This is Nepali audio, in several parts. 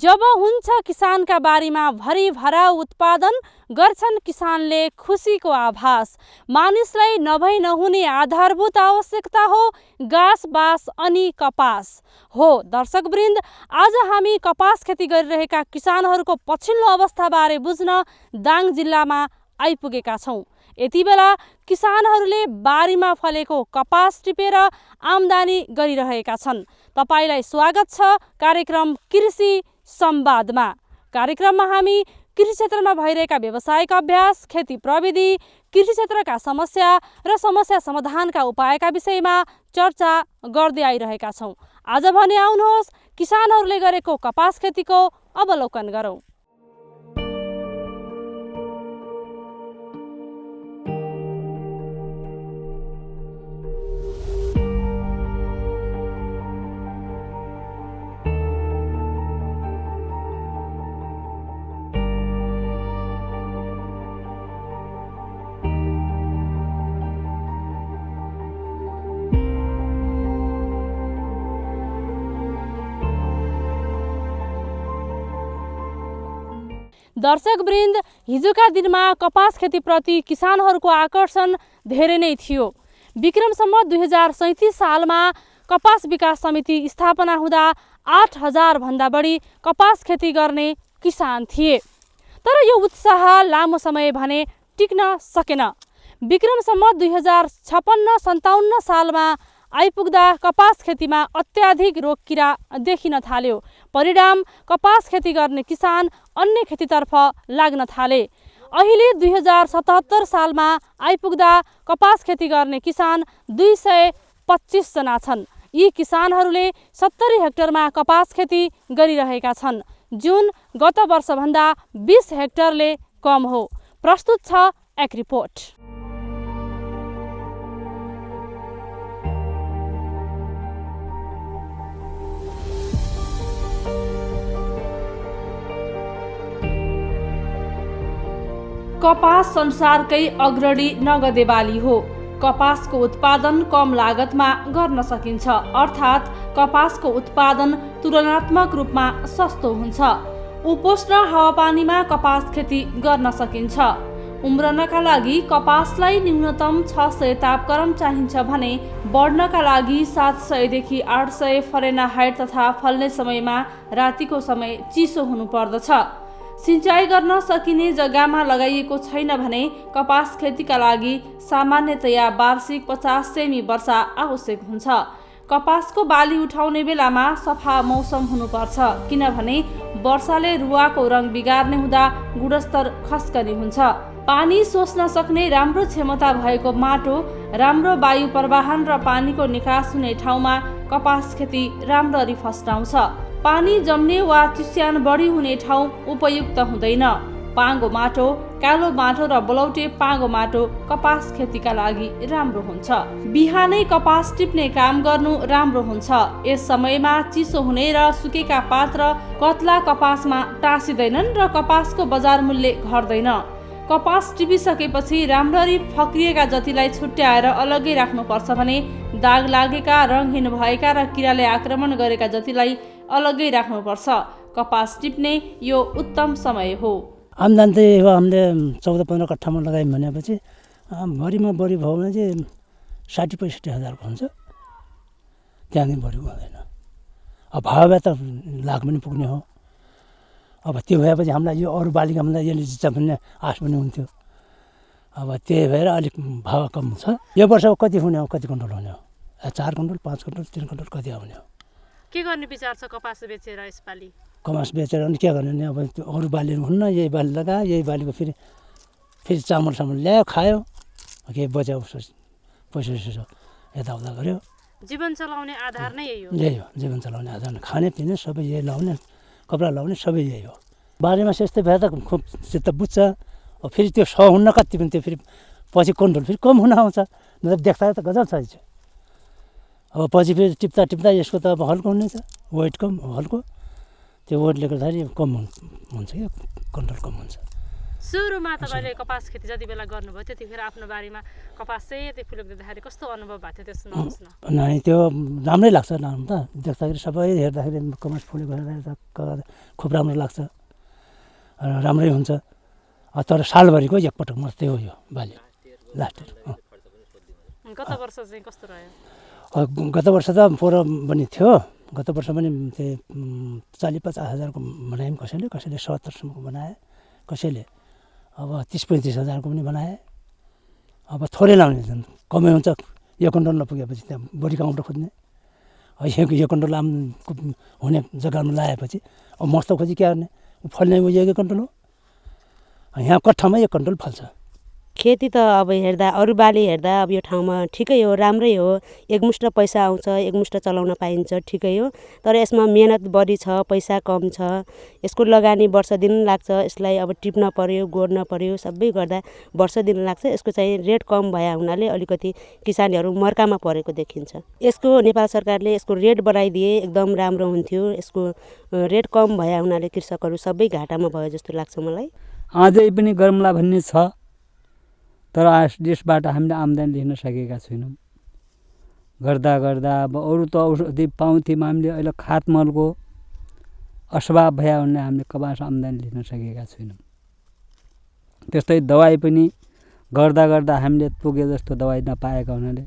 जब हुन्छ किसानका बारीमा भरिभरा उत्पादन गर्छन् किसानले खुसीको आभास। मानिसलाई नभई नहुने आधारभूत आवश्यकता हो घाँस बाँस अनि कपास हो। दर्शकवृन्द, आज हामी कपास खेती गरिरहेका किसानहरूको पछिल्लो अवस्थाबारे बुझ्न दाङ जिल्लामा आइपुगेका छौँ। यति बेला किसानहरूले बारीमा फलेको कपास टिपेर आम्दानी गरिरहेका छन्। तपाईलाई स्वागत छ कार्यक्रम कृषि संवादमा। कार्यक्रममा हामी कृषि क्षेत्रमा भइरहेका व्यावसायिक अभ्यास, खेती प्रविधि, कृषि क्षेत्रका समस्या र समस्या समाधानका उपायका विषयमा चर्चा गर्दै आइरहेका छौँ। आज भने आउनुहोस् किसानहरूले गरेको कपास खेतीको अवलोकन गरौँ। दर्शकवृन्द, हिजोका दिनमा कपास खेतीप्रति किसानहरूको आकर्षण धेरै नै थियो। विक्रम सम्वत 2037 सालमा कपास विकास समिति स्थापना हुँदा 8,000 भन्दा बढी कपास खेती गर्ने किसान थिए। तर यो उत्साह लामो समय भने टिक्न सकेन। विक्रम सम्वत 2056-57 सालमा आइपुग्दा कपास खेतीमा अत्याधिक रोग किरा देखिन थाल्यो। परिणाम कपास खेती गर्ने किसान अन्य खेतीतर्फ लाग्न थाले। अहिले 2077 सालमा आइपुग्दा कपास खेती गर्ने किसान 225 जना छन्। यी किसानहरूले 70 हेक्टरमा कपास खेती गरिरहेका छन्, जुन गत वर्षभन्दा 20 हेक्टरले कम हो। प्रस्तुत छ एक रिपोर्ट। कपास संसारकै अग्रणी नगदे बाली हो। कपासको उत्पादन कम लागतमा गर्न सकिन्छ, अर्थात् कपासको उत्पादन तुलनात्मक रूपमा सस्तो हुन्छ। उपोष्ण हावापानीमा कपास खेती गर्न सकिन्छ। उम्रनका लागि कपासलाई न्यूनतम 600 तापक्रम चाहिन्छ भने बढ्नका लागि 700 देखि 800 फरेनहाइट तथा फल्ने समयमा रातिको समय चिसो हुनुपर्दछ। सिँचाइ गर्न सकिने जग्गामा लगाइएको छैन भने कपास खेतीका लागि सामान्यतया वार्षिक 50 सेमी वर्षा आवश्यक हुन्छ। कपासको बाली उठाउने बेलामा सफा मौसम हुनुपर्छ, किनभने वर्षाले रुवाको रङ बिगार्ने हुँदा गुणस्तर खस्कने हुन्छ। पानी सोच्न सक्ने राम्रो क्षमता भएको माटो, राम्रो वायु प्रवाहन र पानीको निकास हुने ठाउँमा कपास खेती राम्ररी फस्टाउँछ। पानी जम्ने वा चिस्यान बढी हुने ठाउँ उपयुक्त हुँदैन। पाँगो माटो, कालो माटो र बलौटे पाँगो माटो कपास खेतीका लागि राम्रो हुन्छ। बिहानै कपास टिप्ने काम गर्नु राम्रो हुन्छ। यस समयमा चिसो हुने र सुकेका पात र कत्ला कपासमा टाँसिँदैनन् र कपासको बजार मूल्य घट्दैन। कपास टिपिसकेपछि राम्ररी फक्रिएका जतिलाई छुट्याएर अलग्गै राख्नुपर्छ भने दाग लागेका, रङहीन भएका र किराले आक्रमण गरेका जतिलाई अलग्गै राख्नुपर्छ। कपास टिप्ने यो उत्तम समय हो। आम्दानी चाहिँ अब हामीले 14-15 कट्ठामा लगायौँ भनेपछि बढीमा बढी भयो भने चाहिँ 60-65 हजारको हुन्छ। त्यहाँदेखि बढी हुँदैन। अब भाव भए त लाख पनि पुग्ने हो। अब त्यो भएपछि हामीलाई यो अरू बालीका भन्दा यसले जित्छ भन्ने आश पनि हुन्थ्यो। अब त्यही भएर अलिक भाव कम छ। यो वर्ष कति हुने हो, कति कुन्टल हुने हो? 4 कुन्टल, 5 कुन्टल, 3 कुन्टल कति आउने हो? के गर्ने विचार छ कपास बेचेर यसपालि? कपास बेचेर अनि के गर्ने नि? अब अरू बाली हुन्न, यही बाली लगा, यही बालीको फेरि चामल ल्यायो, खायो, केही बच्यो, पैसा यताउता गऱ्यो। जीवन चलाउने आधार नै यही हो। यही हो जीवन चलाउने आधार। खाने पिउने सबै यही लाउने, कपडा लाउने सबै यही हो। बारीमा त्यस्तै भए त खुब चित्त बुझ्छ। अब फेरि त्यो 100 हुन्न कति पनि, त्यो फेरि पछि कुन्टल फेरि कम हुन आउँछ। मतलब देख्दा त गजब छ। अब पछि फेरि टिप्दा यसको त अब हल्को हुनेछ, वेट कम हल्को, त्यो वेटले गर्दाखेरि कम हुन्छ, क्या कुन्टल कम हुन्छ। सुरुमा तपाईँले कपास खेती जति बेला गर्नुभयो त्यतिखेर आफ्नो बारीमा कपास चाहिँ यति फुलेको देख्दाखेरि कस्तो अनुभव भएको थियो त्यो सुनाउनुहोस् न। नै त्यो राम्रै लाग्छ त देख्दाखेरि सबै हेर्दाखेरि कपास फुलेको हेर्दा खुब राम्रो लाग्छ राम्रै हुन्छ तर सालभरिको एकपटक मात्रै हो यो बाली लास्ट इयर। गत वर्ष चाहिँ कस्तो रह्यो? गत वर्ष त पोहोर पनि थियो गत वर्ष पनि त्यही 40-50 हजारको बनाए कसैले 70सम्मको बनाए कसैले अब 30-35 हजारको पनि बनाए। अब थोरै लाउने कमै हुन्छ 1 कुइन्टल नपुगेपछि त्यहाँ बढी काउन्टर खोज्ने यो कुइन्टल हुने जग्गामा लगाएपछि अब मर्छ खोजी क्या गर्ने फल्ने 1 कुइन्टल हो यहाँ कट्ठामा 1 कुइन्टल फल्छ। खेती त अब हेर्दा अरू बाली हेर्दा अब यो ठाउँमा ठिकै हो राम्रै हो एकमुष्ट पैसा आउँछ एकमुष्ट चलाउन पाइन्छ ठिकै हो तर यसमा मेहनत बढी छ पैसा कम छ यसको लगानी वर्ष दिन लाग्छ यसलाई अब टिप्न पर्यो गोड्न पर्यो सबै गर्दा वर्ष दिन लाग्छ यसको चाहिँ रेट कम भए हुनाले अलिकति किसानहरू मर्कामा परेको देखिन्छ। यसको नेपाल सरकारले यसको रेट बढाइदिए एकदम राम्रो हुन्थ्यो यसको रेट कम भए हुनाले कृषकहरू सबै घाटामा भयो जस्तो लाग्छ मलाई। अझै पनि गरौँला भन्ने छ तर यसबाट हामीले आम्दानी लिन सकेका छैनौँ गर्दा गर्दा अब अरू त औषधि पाउँथ्यौँ हामीले अहिले खाद मलको असभाव भए भने हामीले कपास आम्दानी लिन सकेका छैनौँ। त्यस्तै दबाई पनि गर्दा गर्दा हामीले पुगे जस्तो दबाई नपाएका हुनाले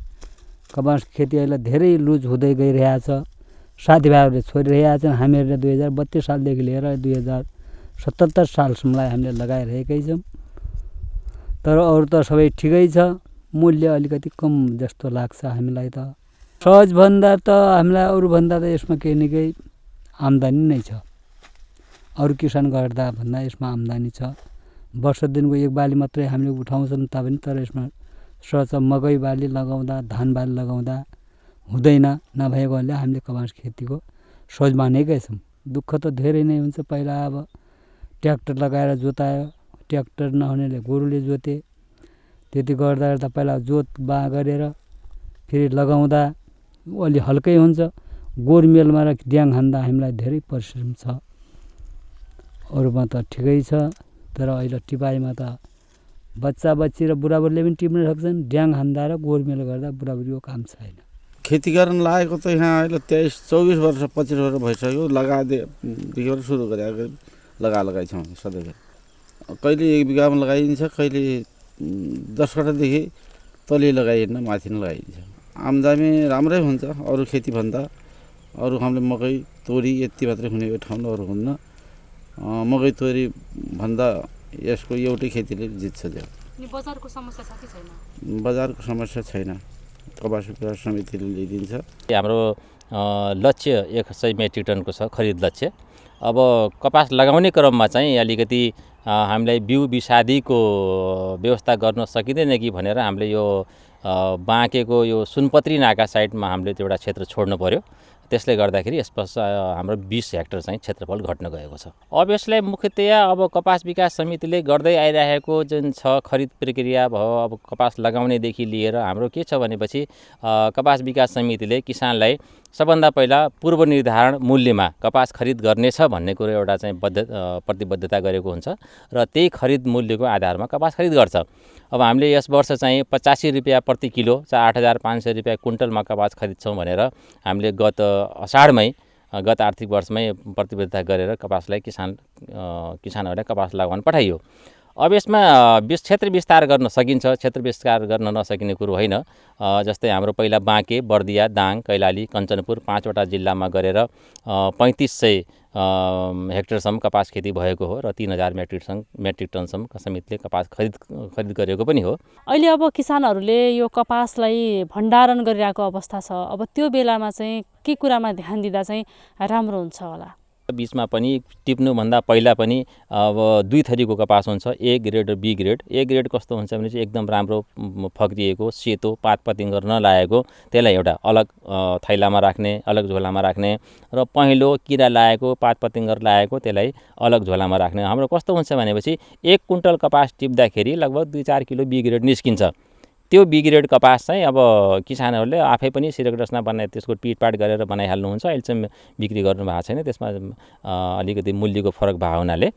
कपास खेती अहिले धेरै लुज हुँदै गइरहेछ। साथीभाइहरूले छोडिरहेका छन् हामीहरूले 2032 सालदेखि लिएर 2077 सालसम्मलाई हामीले लगाइरहेकै छौँ तर अरू त सबै ठिकै छ मूल्य अलिकति कम जस्तो लाग्छ हामीलाई त। सहजभन्दा त हामीलाई अरूभन्दा त यसमा केही न केही आम्दानी नै छ अरू किसान गर्दा भन्दा यसमा आम्दानी छ। वर्ष दिनको एक बाली मात्रै हामीले उठाउँछौँ तापनि तर यसमा सहज मकै बाली लगाउँदा धान बाली लगाउँदा हुँदैन नभएकोले हामीले कपास खेतीको सहज मानेकै छौँ। दुःख त धेरै नै हुन्छ पहिला अब ट्र्याक्टर लगाएर जोतायो ट्र्याक्टर नहुनेले गोरुले जोते त्यति गर्दा गर्दा पहिला जोत बा गरेर फेरि लगाउँदा अलि हल्कै हुन्छ गोरमेलमा र ड्याङ हान्दा हामीलाई धेरै परिश्रम छ अरूमा त ठिकै छ तर अहिले टिपाइमा त बच्चा बच्ची र बुढाबुढीले पनि टिप्न सक्छन् ड्याङ हान्दा र गोरमेल गर्दा बुढाबुढीको काम छैन। खेती गर्न लागेको त यहाँ अहिले 23-24 वर्ष 25 वर्ष भइसक्यो लगाएदेखिबाट सुरु गरेको लगाइ छौँ सधैँ कहिले 1 बिघामा लगाइन्छ कहिले 10 कट्ठादेखि तली लगाइन्न माथि नै लगाइन्छ। आम्दानी राम्रै हुन्छ अरू खेतीभन्दा अरू हामीले मकै तोरी यति मात्रै हुने यो ठाउँमा अरू हुन्न मकै तोरी भन्दा यसको एउटै खेतीले जित्छ। बजारको समस्या छ कि छैन? बजारको समस्या छैन कपास विकास समितिले लिइदिन्छ। हाम्रो लक्ष्य 100 मेट्रिक टनको छ खरिद लक्ष्य। अब कपास लगाउने क्रममा चाहिँ अलिकति हामीलाई बिउ बिसादीको व्यवस्था गर्न सकिँदैन कि भनेर हामीले यो बाँकेको यो सुनपत्री नाका साइडमा हामीले एउटा क्षेत्र छोड्नु पर्यो त्यसले गर्दाखेरि यसपछि हाम्रो 20 हेक्टर चाहिँ क्षेत्रफल घट्न गएको छ। अब यसलाई मुख्यतया अब कपास विकास समितिले गर्दै आइरहेको जुन छ खरिद प्रक्रिया भयो अब कपास लगाउनेदेखि लिएर हाम्रो के छ भनेपछि कपास विकास समितिले किसानलाई सबभन्दा पहिला पूर्व निर्धारण मूल्यमा कपास खरिद गर्नेछ भन्ने कुरो एउटा चाहिँ प्रतिबद्धता गरेको हुन्छ र त्यही खरिद मूल्यको आधारमा कपास खरिद गर्छ। अब हामीले यस वर्ष चाहिँ 85 रुपियाँ प्रति किलो 8,500 रुपियाँ कुइन्टलमा कपास खरिद्छौँ भनेर हामीले गत असाढमै गत आर्थिक वर्षमै प्रतिबद्धता गरेर कपासलाई किसानहरूलाई कपास लगाउन पठाइयो। अब यसमा क्षेत्र विस्तार गर्न सकिन्छ क्षेत्र विस्तार गर्न नसकिने कुरो होइन। जस्तै हाम्रो पहिला बाँके बर्दिया दाङ कैलाली कञ्चनपुर 5वटा जिल्लामा गरेर 3500 हेक्टरसम्म कपास खेती भएको हो र 3000 मेट्रिक टनसम्म समितिले कपास खरिद गरेको पनि हो। अहिले अब किसानहरूले यो कपासलाई भण्डारण गरिरहेको अवस्था छ अब त्यो बेलामा चाहिँ के कुरामा ध्यान दिँदा चाहिँ राम्रो हुन्छ होला? बीचमा पनि टिप्नुभन्दा पहिला पनि अब 2 थरीको कपास हुन्छ ए ग्रेड र बी ग्रेड। ए ग्रेड कस्तो हुन्छ भने चाहिँ एकदम राम्रो फक्रिएको सेतो पात पतिङ्गर नलागेको त्यसलाई एउटा अलग थैलामा राख्ने अलग झोलामा राख्ने र पहेँलो किरा लागेको पात पतिङ्गर लागेको त्यसलाई अलग झोलामा राख्ने। हाम्रो कस्तो हुन्छ भनेपछि 1 कुइन्टल कपास टिप्दाखेरि लगभग 2-4 किलो बी ग्रेड निस्किन्छ। त्यो बिग्रेड कपास चाहिँ अब किसानहरूले आफै पनि सिरक रचना बनाए त्यसको पिटपाट गरेर बनाइहाल्नुहुन्छ। अहिले चाहिँ बिक्री गर्नु भएको छैन, त्यसमा अलिकति मूल्यको फरक भएको हुनाले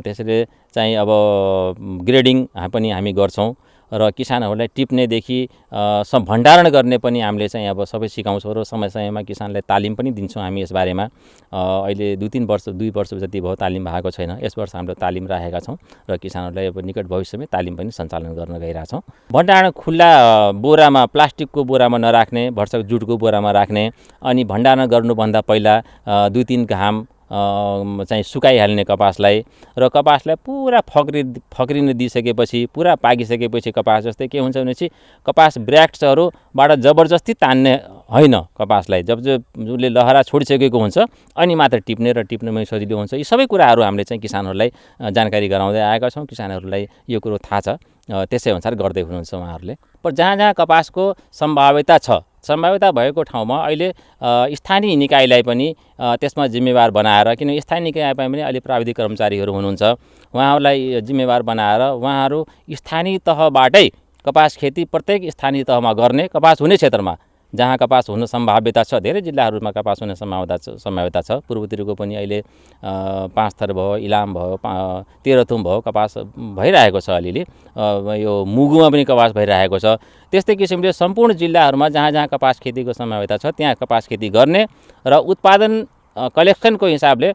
त्यसैले चाहिँ अब ग्रेडिङ पनि हामी गर्छौँ र किसानहरूलाई टिप्नेदेखि भण्डारण गर्ने पनि हामीले चाहिँ अब सबै सिकाउँछौँ र समय समयमा किसानलाई तालिम पनि दिन्छौँ हामी यस बारेमा। अहिले 2 वर्ष जति भयो तालिम भएको छैन, यस वर्ष हामीले तालिम राखेका छौँ र किसानहरूलाई अब निकट भविष्यमै तालिम पनि सञ्चालन गर्न गइरहेछौँ। भण्डारण खुल्ला बोरामा, प्लास्टिकको बोरामा नराख्ने, भरसक जुटको बोरामा राख्ने, अनि भण्डारण गर्नुभन्दा पहिला 2-3 घाम चाहिँ सुकाइहाल्ने कपासलाई, र कपासलाई पुरा फक्रिन दिइसकेपछि, पुरा पाकिसकेपछि कपास जस्तै के हुन्छ भनेपछि कपास ब्र्याक्ट्सहरूबाट जबरजस्ती तान्ने होइन, कपासलाई जब उसले लहरा छोडिसकेको हुन्छ अनि मात्र टिप्ने र टिप्नुमै सजिलो हुन्छ। यी सबै कुराहरू हामीले चाहिँ किसानहरूलाई जानकारी गराउँदै आएका छौँ। किसानहरूलाई यो कुरो थाहा छ, त्यसै अनुसार गर्दै हुनुहुन्छ उहाँहरूले। पर जहाँ जहाँ कपासको सम्भाव्यता छ, सम्भाव्यता भएको ठाउँमा अहिले स्थानीय निकायलाई पनि त्यसमा जिम्मेवार बनाएर, किन स्थानीय निकाय पनि अहिले प्राविधिक कर्मचारीहरू हुनुहुन्छ, उहाँहरूलाई जिम्मेवार बनाएर उहाँहरू स्थानीय तहबाटै कपास खेती प्रत्येक स्थानीय तहमा गर्ने, कपास हुने क्षेत्रमा जहाँ कपास हुन सम्भाव्यता छ, धेरै जिल्लाहरूमा कपास हुने सम्भाव्यता छ। पूर्वतिरको पनि अहिले 5 थर भयो, इलाम भयो, तेह्रथुम भयो, कपास भइरहेको छ। अलिअलि यो मुगुमा पनि कपास भइरहेको छ। त्यस्तै किसिमले सम्पूर्ण जिल्लाहरूमा जहाँ जहाँ कपास खेतीको सम्भाव्यता छ त्यहाँ कपास खेती गर्ने र उत्पादन कलेक्सनको हिसाबले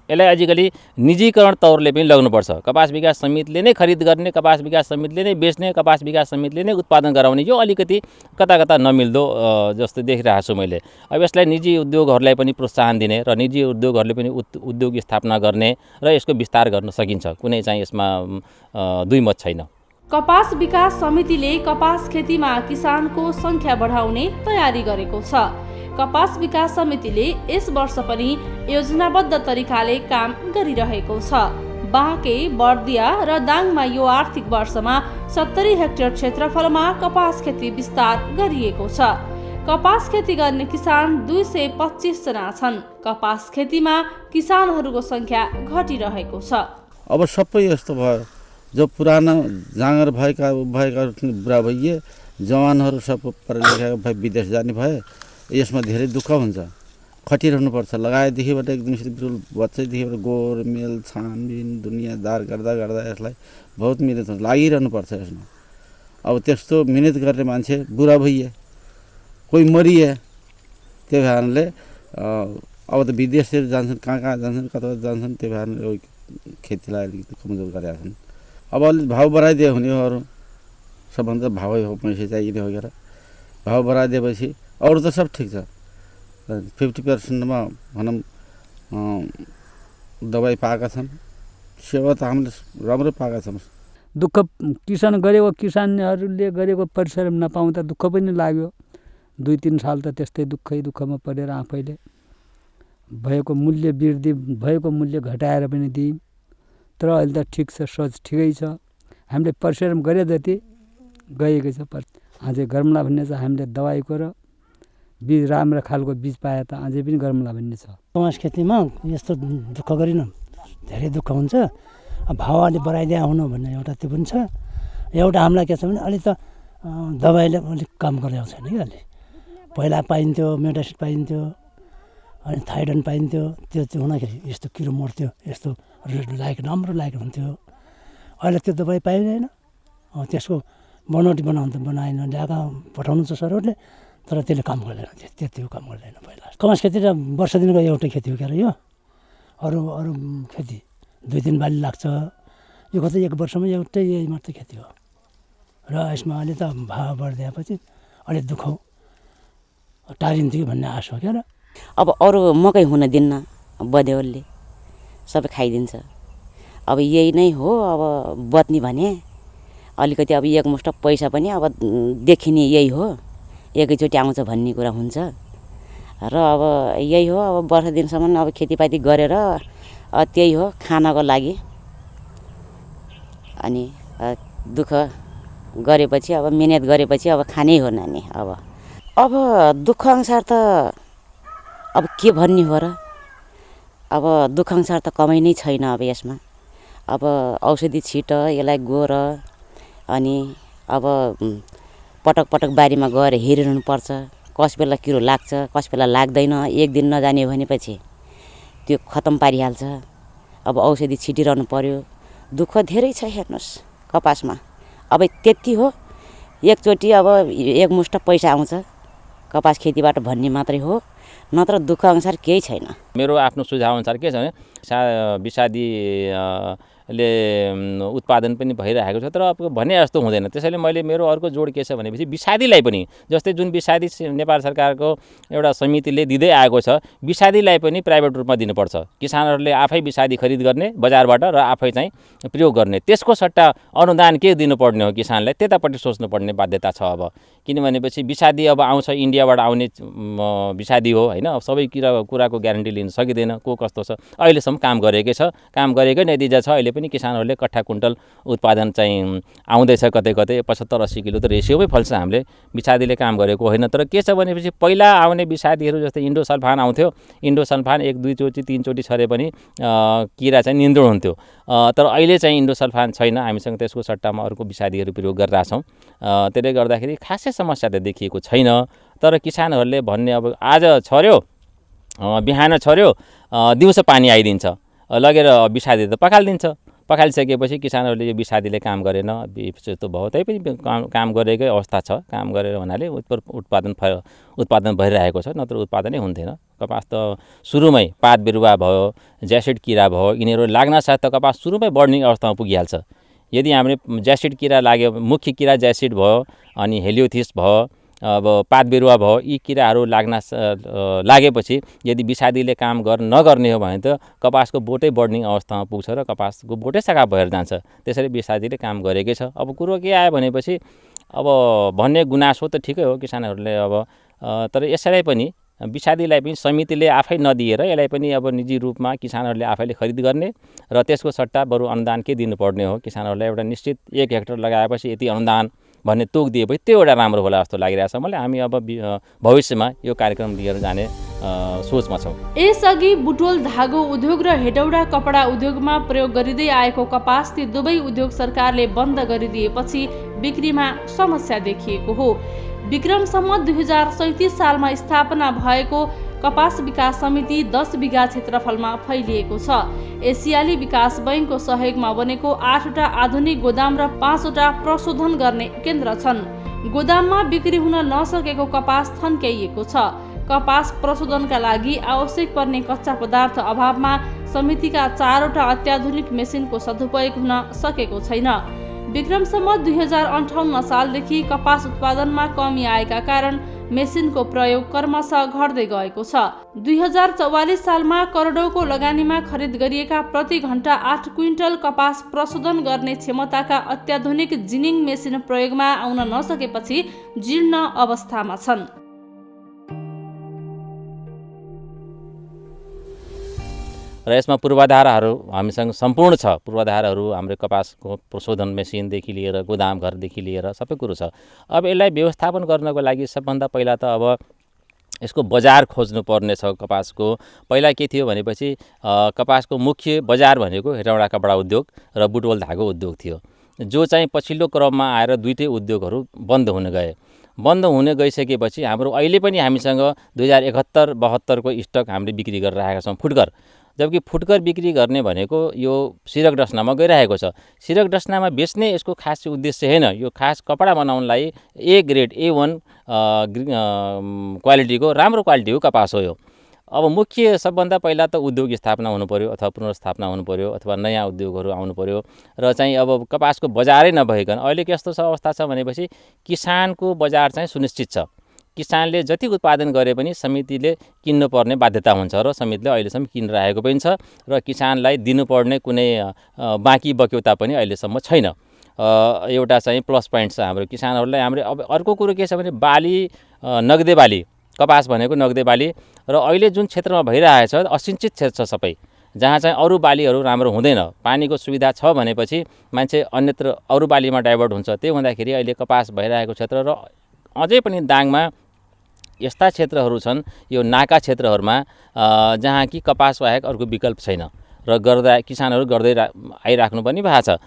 यसलाई आजकल निजीकरण तौरले पनि लग्नुपर्छ। कपास विकास समितिले नै खरिद गर्ने, कपास विकास समितिले नै बेच्ने, कपास विकास समितिले नै उत्पादन गराउने, यो अलिकति कता कता नमिल्दो जस्तो देखिरहेको छु मैले। अब यसलाई निजी उद्योगहरूलाई पनि प्रोत्साहन दिने र निजी उद्योगहरूले पनि उद्योग स्थापना गर्ने र यसको विस्तार गर्न सकिन्छ। कुनै चाहिँ यसमा दुई मत छैन। कपास विकास समितिले कपास खेतीमा किसानको सङ्ख्या बढाउने तयारी गरेको छ। कपास विकास समितिले यस वर्ष पनि योजनाबद्ध तरिकाले काम गरिरहेको छ। बाँके, बर्दिया र दाङमा यो आर्थिक वर्षमा 70 हेक्टर क्षेत्रफलमा कपास खेती विस्तार गरिएको छ। कपास खेती गर्ने किसान 225 जना छन्। कपास खेतीमा किसानहरूको सङ्ख्या घटिरहेको छ। अब सबै यस्तो भयो, जो पुराना जाँगर भएका बुढा भइए, जवानहरू सब पढा लेखा भए विदेश जाने भए, यसमा धेरै दुःख हुन्छ। खटिरहनुपर्छ। लगाएदेखिबाट एकदम बिरुल बच्चैदेखिबाट गोरमेल छानबिन दुनियाँदार गर्दा गर्दा यसलाई बहुत मिहिनेत हुन्छ, लागिरहनुपर्छ यसमा। अब त्यस्तो मिहिनेत गर्ने मान्छे बुढा भइए, कोही मरिए, त्यो कारणले अब त विदेशतिर जान्छन्, कहाँ जान्छन्, कता जान्छन्, त्यो कारणले खेतीलाई अलिकति कमजोर गरेका छन्। अब अलिक भाउ बढाइदियो हुने हो, अरू सबभन्दा भावै हो, पैसा चाहिने हो गरेर भाउ बढाइदिएपछि अरू त सब ठिक छ। 50%मा भनौँ दबाई पाएका छन्, सेवा त हामीले राम्रो पाएका छौँ। दुःख किसानहरूले गरेको परिश्रम नपाउँदा दुःख पनि लाग्यो। 2-3 साल त त्यस्तै दुःखमा परेर आफैले भएको मूल्य वृद्धि भएको मूल्य घटाएर पनि दियौँ। तर अहिले त ठिक छ, सोच ठिकै छ। हामीले परिश्रम गरे जति गएको छ। अझै गरौँला भन्ने छ। हामीले दबाईको र बीज राम्रो खालको बीज पाए त अझै पनि गरौँला भन्ने छ। कपास खेतीमा यस्तो दुःख गरिन, धेरै दुःख हुन्छ। भाउ अलि बढाइदिया हुनु भन्ने एउटा त्यो पनि छ। एउटा हामीलाई के छ भने अलि त दबाईले अलिक काम गरेको छैन कि। अलि पहिला पाइन्थ्यो, मेटासिड पाइन्थ्यो, अनि थाइडन पाइन्थ्यो। त्यो हुँदाखेरि यस्तो किरो मर्थ्यो, यस्तो राम्रो लागेको हुन्थ्यो। अहिले त्यो दबाई पाइँदैन। त्यसको बनौटी बनाएन, ल्याएको पठाउनु छ सरहरूले, तर त्यसले काम गर्दैन, त्यतिको काम गर्दैन। पहिला कपास खेती त वर्ष दिनको एउटै खेती हो क्या यो। अरू खेती 2-3 बाली लाग्छ। यो त 1 वर्षमा एउटै यही मात्रै खेती हो। र यसमा अहिले त भाव बढिदिएपछि अलिक दुःख टारिन्थ्यो भन्ने आश हो क्या। अब अरू मकै हुन दिन्न, बदेवलले सबै खाइदिन्छ। अब यही नै हो। अब बत्नी भने अलिकति अब एकमुष्ट पैसा पनि अब देखिने यही हो, एकैचोटि आउँछ भन्ने कुरा हुन्छ। र अब यही हो। अब वर्ष दिनसम्म अब खेतीपाती गरेर त्यही हो खानको लागि। अनि दुःख गरेपछि अब मिहिनेत गरेपछि अब खानै हो नानी। अब दुःख अनुसार त अब के भन्ने हो र। अब दुःख अनुसार त कमाइ नै छैन अब यसमा। अब औषधि छिट, यसलाई गोर, अनि अब पटक पटक बारीमा गएर हेरिरहनुपर्छ, कस बेला किरो लाग्छ कस बेला लाग्दैन। एक दिन नजाने भनेपछि त्यो खतम पारिहाल्छ। अब औषधि छिटिरहनु पर्यो, दुःख धेरै छ हेर्नुहोस् कपासमा। अब त्यति हो, एकचोटि अब एक मुष्ट पैसा आउँछ कपास खेतीबाट भन्ने मात्रै हो, नत्र दुःख अनुसार केही छैन। मेरो आफ्नो सुझाव अनुसार के छ भने विषादी ले उत्पादन पनि भइरहेको छ, तर अब भने जस्तो हुँदैन। त्यसैले मैले मेरो अर्को जोड के छ भनेपछि विषादीलाई पनि, जस्तै जुन विषादी नेपाल सरकारको एउटा समितिले दिँदै आएको छ, विषादीलाई पनि प्राइभेट रूपमा दिनुपर्छ। किसानहरूले आफै विषादी खरिद गर्ने बजारबाट र आफै चाहिँ प्रयोग गर्ने, त्यसको सट्टा अनुदान के दिनुपर्ने हो किसानलाई, त्यतापट्टि सोच्नुपर्ने बाध्यता छ अब। किनभनेपछि विषादी अब आउँछ, इन्डियाबाट आउने विषादी हो होइन, अब सबै कुराको ग्यारेन्टी लिन सकिँदैन, को कस्तो छ। अहिलेसम्म काम गरेकै छ, काम गरेकै नतिजा छ। अहिले पनि किसानहरूले कट्ठा कुन्टल उत्पादन चाहिँ आउँदैछ, कतै कतै 75-80 किलो त रेसियोमै फल्छ। हामीले विषादीले काम गरेको होइन। तर के छ भनेपछि पहिला आउने विषादीहरू जस्तै इन्डोसल्फान आउँथ्यो, इन्डोसल्फान 1-2 चोटि 3 चोटि छरे पनि किरा चाहिँ नियन्त्रण हुन्थ्यो। तर अहिले चाहिँ इन्डोसल्फान छैन, हामीसँग त्यसको सट्टामा अर्को विषादीहरू प्रयोग गरिरहेछौँ। त्यसले गर्दाखेरि खासै समस्या त देखिएको छैन। तर किसानहरूले भन्ने अब आज छर्यो, बिहान छर्यो, दिउँसो पानी आइदिन्छ, लगेर विषादी त पखालिदिन्छ। पखालिसकेपछि किसानहरूले यो विषादीले काम गरेन जस्तो भयो, तैपनि काम गरेकै अवस्था छ। काम गरेर हुनाले उत्पादन भइरहेको छ, नत्र उत्पादनै हुन्थेन। कपास त सुरुमै पात बिरुवा भयो, ज्यासिड किरा भयो, यिनीहरू लाग्न साथ त कपास सुरुमै बढ्ने अवस्थामा पुगिहाल्छ। यदि हामीले ज्यासिड किरा लाग्यो, मुख्य किरा ज्यासिड भयो, अनि हेलियोथिस भयो, अब पात बिरुवा भयो, यी किराहरू लागेपछि यदि विषादीले काम नगर्ने हो भने त कपासको बोटै बढ्ने अवस्थामा पुग्छ र कपासको बोटै सकाप भएर जान्छ। त्यसरी विषादीले काम गरेकै छ। अब कुरो के आयो भनेपछि अब भन्ने गुनासो त ठिकै हो किसानहरूले अब, तर यसैलाई पनि विषादीलाई पनि समितिले आफै नदिएर यसलाई पनि अब निजी रूपमा किसानहरूले आफैले खरिद गर्ने र त्यसको सट्टा बरु अनुदान के दिनुपर्ने हो किसानहरूलाई। एउटा निश्चित 1 हेक्टर लगाएपछि यति अनुदान भन्ने तोक दिएपछि त्यो एउटा राम्रो होला जस्तो लागिरहेछ मलाई। हामी अब भविष्यमा यो कार्यक्रम लिएर जाने सोचमा छौँ। यसअघि बुटोल धागो उद्योग र हेटौडा कपडा उद्योगमा प्रयोग गरिँदै आएको कपास ती दुवै उद्योग सरकारले बन्द गरिदिएपछि बिक्रीमा समस्या देखिएको हो। विक्रम सम्वत 2037 सालमा स्थापना भएको कपास विकास समिति 10 बिघा क्षेत्रफलमा फैलिएको छ। एसियाली विकास बैङ्कको सहयोगमा बनेको 8वटा आधुनिक गोदाम र 5वटा प्रशोधन गर्ने केन्द्र छन्। गोदाममा बिक्री हुन नसकेको कपास थन्क्याइएको छ। कपास प्रशोधनका लागि आवश्यक पर्ने कच्चा पदार्थ अभावमा समितिका 4वटा अत्याधुनिक मेसिनको सदुपयोग हुन सकेको छैन। विक्रम सम्वत 2058 सालदेखि कपास उत्पादनमा कमी आएका कारण मेसिनको प्रयोग क्रमशः घट्दै गएको छ। 2044 सालमा करोडौँको लगानीमा खरिद गरिएका प्रति घण्टा 8 क्विन्टल कपास प्रशोधन गर्ने क्षमताका अत्याधुनिक जिनिङ मेसिन प्रयोगमा आउन नसकेपछि जीर्ण अवस्थामा छन्। र यसमा पूर्वाधारहरू हामीसँग सम्पूर्ण छ। पूर्वाधारहरू हाम्रो कपासको प्रशोधन मेसिनदेखि लिएर गोदाम घरदेखि लिएर सबै कुरो छ। अब यसलाई व्यवस्थापन गर्नको लागि सबभन्दा पहिला त अब यसको बजार खोज्नुपर्ने छ। कपासको पहिला के थियो भनेपछि कपासको मुख्य बजार भनेको हेटौडा कपडा उद्योग र बुटवल धागो उद्योग थियो, जो चाहिँ पछिल्लो क्रममा आएर दुईटै उद्योगहरू बन्द हुन गए। बन्द हुन गइसकेपछि हाम्रो अहिले पनि हामीसँग 2071-72 को स्टक हामीले बिक्री गरिरहेका छौँ फुटकर। जबकि फुटकर बिक्री गर्ने भनेको यो सिरक डस्नामा गइरहेको छ। सिरक डस्नामा बेच्ने यसको खास उद्देश्य होइन, यो खास कपडा बनाउनलाई A ग्रेड A1 क्वालिटीको राम्रो क्वालिटीको कपास हो यो। अब मुख्य सबभन्दा पहिला त उद्योग स्थापना हुनु पर्यो अथवा पुनर्स्थापना हुनु पर्यो अथवा नयाँ उद्योगहरू आउनु पर्यो र चाहिँ अब कपासको बजारै नभइकन अहिले कस्तो छ अवस्था छ भनेपछि किसानको बजार चाहिँ सुनिश्चित छ। किसानले जति उत्पादन गरे पनि समितिले किन्नुपर्ने बाध्यता हुन्छ र समितिले अहिलेसम्म किनिरहेको पनि छ र किसानलाई दिनुपर्ने कुनै बाँकी बक्यौता पनि अहिलेसम्म छैन। एउटा चाहिँ प्लस पोइन्ट छ हाम्रो किसानहरूलाई। हाम्रो अब अर्को कुरो के छ भने बाली, नगदे बाली, कपास भनेको नगदे बाली र अहिले जुन क्षेत्रमा भइरहेछ असिञ्चित क्षेत्र छ सबै, जहाँ चाहिँ अरू बालीहरू राम्रो हुँदैन। पानीको सुविधा छ भनेपछि मान्छे अन्यत्र अरू बालीमा डाइभर्ट हुन्छ। त्यही हुँदाखेरि अहिले कपास भइरहेको क्षेत्र र अझै पनि दाङमा यस्ता क्षेत्रहरू छन् यो नाका क्षेत्रहरूमा जहाँ कि कपास बाहेक अर्को विकल्प छैन र किसानहरू गर्दै आइराख्नु पनि भएको छ।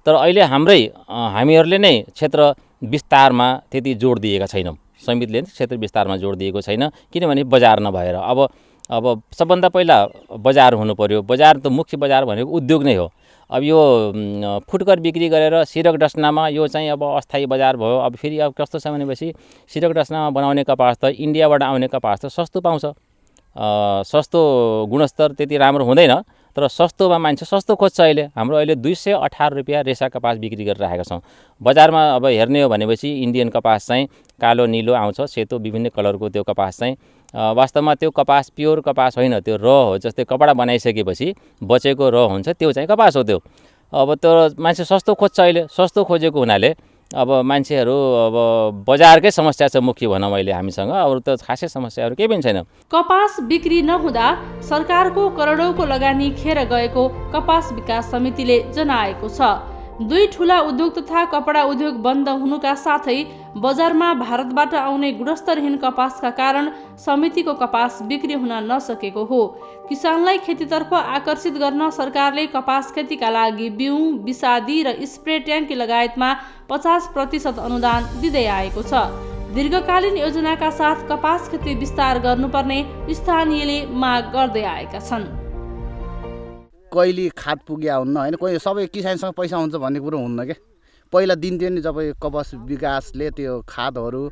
तर अहिले हामीहरूले नै क्षेत्र विस्तारमा त्यति जोड दिएका छैनौँ। समितिले क्षेत्र विस्तारमा जोड दिएको छैन, किनभने बजार नभएर। अब सबभन्दा पहिला बजार हुनु पर्यो। बजार त मुख्य बजार भनेको उद्योग नै हो। अब यो फुटकर बिक्री गरेर सिरक डस्नामा यो चाहिँ अब अस्थायी बजार भयो। अब फेरि अब कस्तो छ भनेपछि सिरक डस्नामा बनाउने कपास त इन्डियाबाट आउने कपास त सस्तो पाउँछ, सस्तो गुणस्तर त्यति राम्रो हुँदैन, तर सस्तोमा मान्छे सस्तो खोज्छ। हाम्रो अहिले 218 रुपियाँ रेसा कपास बिक्री गरिरहेका छौँ बजारमा। अब हेर्ने हो भनेपछि इन्डियन कपास चाहिँ कालो निलो आउँछ, सेतो विभिन्न कलरको त्यो कपास चाहिँ वास्तवमा त्यो कपास प्योर कपास होइन, त्यो र हो। जस्तै कपडा बनाइसकेपछि बचेको र हुन्छ, त्यो चाहिँ कपास हो त्यो। अब त्यो मान्छे सस्तो खोज्छ अहिले। सस्तो खोजेको हुनाले अब मान्छेहरू अब बजारकै समस्या छ मुख्य भनौँ अहिले हामीसँग। अरू त खासै समस्याहरू केही पनि छैन। कपास बिक्री नहुँदा सरकारको करोडौँको लगानी खेर गएको कपास विकास समितिले जनाएको छ। दुई ठूला उद्योग तथा कपडा उद्योग बन्द हुनुका साथै बजारमा भारतबाट आउने गुणस्तरहीन कपासका कारण समितिको कपास बिक्री हुन नसकेको हो। किसानलाई खेतीतर्फ आकर्षित गर्न सरकारले कपास खेतीका लागि बिउ, विषादी र स्प्रे ट्याङ्की लगायतमा 50% अनुदान दिँदै आएको छ। दीर्घकालीन योजनाका साथ कपास खेती विस्तार गर्नुपर्ने स्थानीयले माग गर्दै आएका छन्। कहिले खाद पुग्या हुन्न होइन, कोही सबै किसानसँग पैसा हुन्छ भन्ने कुरो हुन्न क्या। पहिला दिन्थ्यो नि, जब कपास विकासले त्यो खादहरू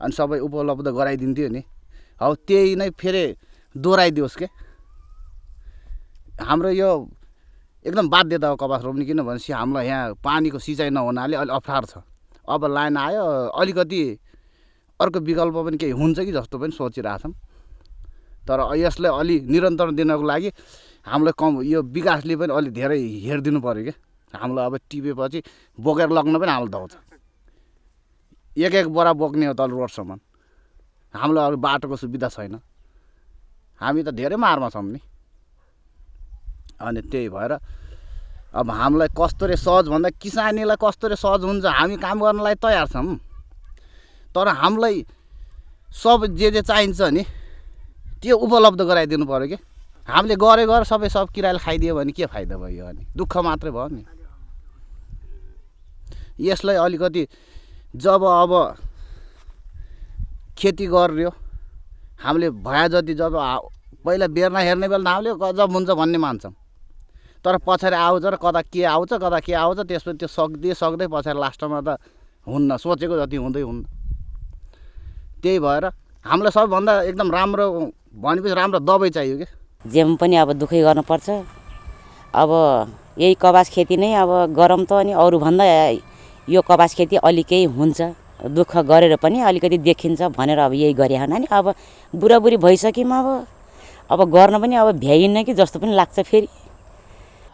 अनि सबै उपलब्ध गराइदिन्थ्यो नि, हौ त्यही नै फेरि दोहोऱ्याइदियोस् के। हाम्रो यो एकदम बाध्यता हो कपास रोप्ने, किनभनेपछि हामीलाई यहाँ पानीको सिँचाइ नहुनाले अलि अप्ठ्यारो छ। अब लाइन आयो, अलिकति अर्को विकल्प पनि केही हुन्छ कि जस्तो पनि सोचिरहेछौँ। तर यसलाई अलि निरन्तर दिनको लागि हामीलाई यो विकासले पनि अलि धेरै हेरिदिनु पऱ्यो क्या। हामीलाई अब टिपेपछि बोकेर लग्न पनि हामीलाई धाउँछ। एक बोरा बोक्ने हो तल रोडसम्म। हामीलाई अरू बाटोको सुविधा छैन। हामी त धेरै मारमा छौँ नि। अनि त्यही भएर अब हामीलाई कस्तो रे सहज भन्दा किसानीलाई कस्तो रे सहज हुन्छ। हामी काम गर्नलाई तयार छौँ, तर हामीलाई सब जे चाहिन्छ नि त्यो उपलब्ध गराइदिनु पऱ्यो कि। हामीले गरे सब किरायले खाइदियो भने के फाइदा भयो? अनि दुःख मात्रै भयो नि। यसलाई अलिकति जब अब खेती गर्यो हामीले भए जति, जब पहिला बेर्ना हेर्ने बेला हामीले गजब हुन्छ भन्ने मान्छौँ, तर पछाडि आउँछ र कता के आउँछ त्यसपछि त्यो सक्दै पछाडि लास्टमा त हुन्न, सोचेको जति हुँदै हुन्न। त्यही भएर हामीलाई सबभन्दा एकदम राम्रो भनेपछि राम्रो दबाई चाहियो कि। जेमा पनि अब दुःखै गर्नुपर्छ। अब यही कपास खेती नै अब गरम त अनि अरूभन्दा यो कपास खेती अलिकै हुन्छ, दुःख गरेर पनि अलिकति देखिन्छ भनेर अब यही गरे होइन नि। अब बुढाबुढी भइसक्यौँ, अब गर्न पनि अब भ्याइन्न कि जस्तो पनि लाग्छ। फेरि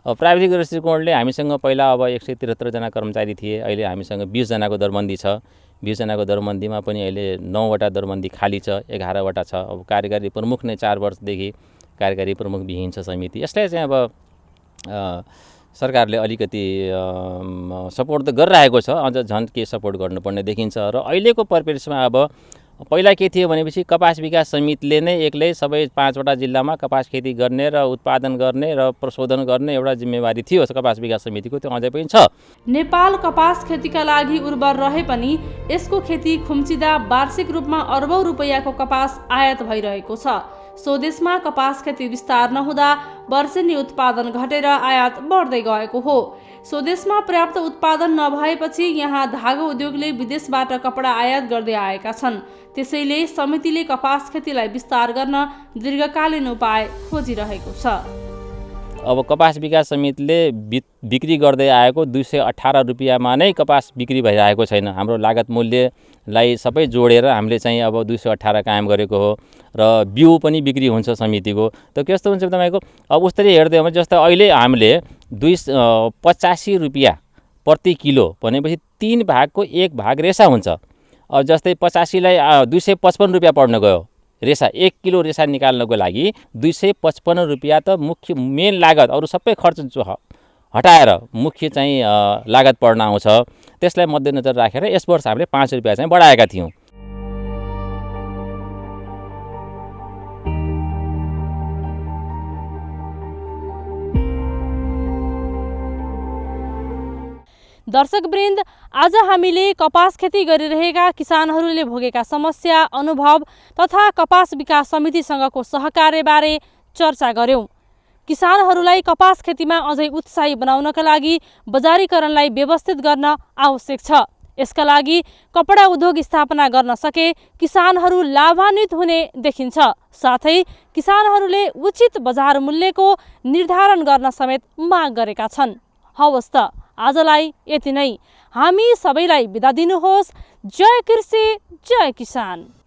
प्राविधिक दृष्टिकोणले हामीसँग पहिला अब 173 जना कर्मचारी थिए, अहिले हामीसँग 20 जनाको दरबन्दी छ। 20 जनाको दरबन्दीमा पनि अहिले 9 वटा दरबन्दी खाली छ, 11 वटा छ। अब कार्यकारी प्रमुख नै 4 वर्षदेखि कार्यकारी प्रमुख विहीन छ समिति। यसलाई चाहिँ अब सरकारले अलिकति सपोर्ट त गरिरहेको छ, अझ झन् के सपोर्ट गर्नुपर्ने देखिन्छ। र अहिलेको परिप्रेक्ष्यमा अब पहिला के थियो भनेपछि कपास विकास समितिले नै एक्लै सबै 5 वटा जिल्लामा कपास खेती गर्ने र उत्पादन गर्ने र प्रशोधन गर्ने एउटा जिम्मेवारी थियो कपास विकास समितिको, त्यो अझै पनि छ। नेपाल कपास खेतीका लागि उर्वर रहे पनि यसको खेती खुम्चिँदा वार्षिक रूपमा अरबौं रुपैयाँको कपास आयात भइरहेको छ। स्वदेशमा कपास खेती विस्तार नहुँदा वर्षेनी उत्पादन घटेर आयात बढ्दै गएको हो। स्वदेशमा पर्याप्त उत्पादन नभएपछि यहाँ धागो उद्योगले विदेशबाट कपडा आयात गर्दै आएका छन्। त्यसैले समितिले कपास खेतीलाई विस्तार गर्न दीर्घकालीन उपाय खोजिरहेको छ। अब कपास विकास समितिले बिक्री गर्दै आएको 218 रुपियाँमा नै कपास बिक्री भइरहेको छैन। हाम्रो लागत मूल्यलाई सबै जोडेर हामीले चाहिँ अब 218 कायम गरेको हो र बिउ पनि बिक्री हुन्छ समितिको। त कस्तो हुन्छ तपाईँको, अब उसरी हेर्दै हो भने जस्तै अहिले हामीले 85 रुपियाँ प्रति किलो भनेपछि 3 भागको 1 भाग रेसा हुन्छ। अब जस्तै 85लाई 255 रुपियाँ पर्न गयो रेसा। 1 किलो रेसा निकाल्नको लागि 255 रुपियाँ त मुख्य मेन लागत, अरू सबै खर्च हटाएर मुख्य चाहिँ लागत पर्न आउँछ। त्यसलाई मध्यनजर राखेर यस वर्ष हामीले 5 रुपियाँ चाहिँ बढाएका थियौँ। दर्शकवृन्द, आज हामीले कपास खेती गरिरहेका किसानहरूले भोगेका समस्या, अनुभव तथा कपास विकास समितिसँगको सहकार्यबारे चर्चा गर्यौं। किसानहरूलाई कपास खेतीमा अझै उत्साही बनाउनका लागि बजारीकरणलाई व्यवस्थित गर्न आवश्यक छ। यसका लागि कपडा उद्योग स्थापना गर्न सके किसानहरू लाभान्वित हुने देखिन्छ। साथै किसानहरूले उचित बजार मूल्यको निर्धारण गर्न समेत माग गरेका छन्। हवस् त, आजलाई यति नै। हामी सबैलाई बिदा दिनुहोस्। जय कृषि, जय किसान।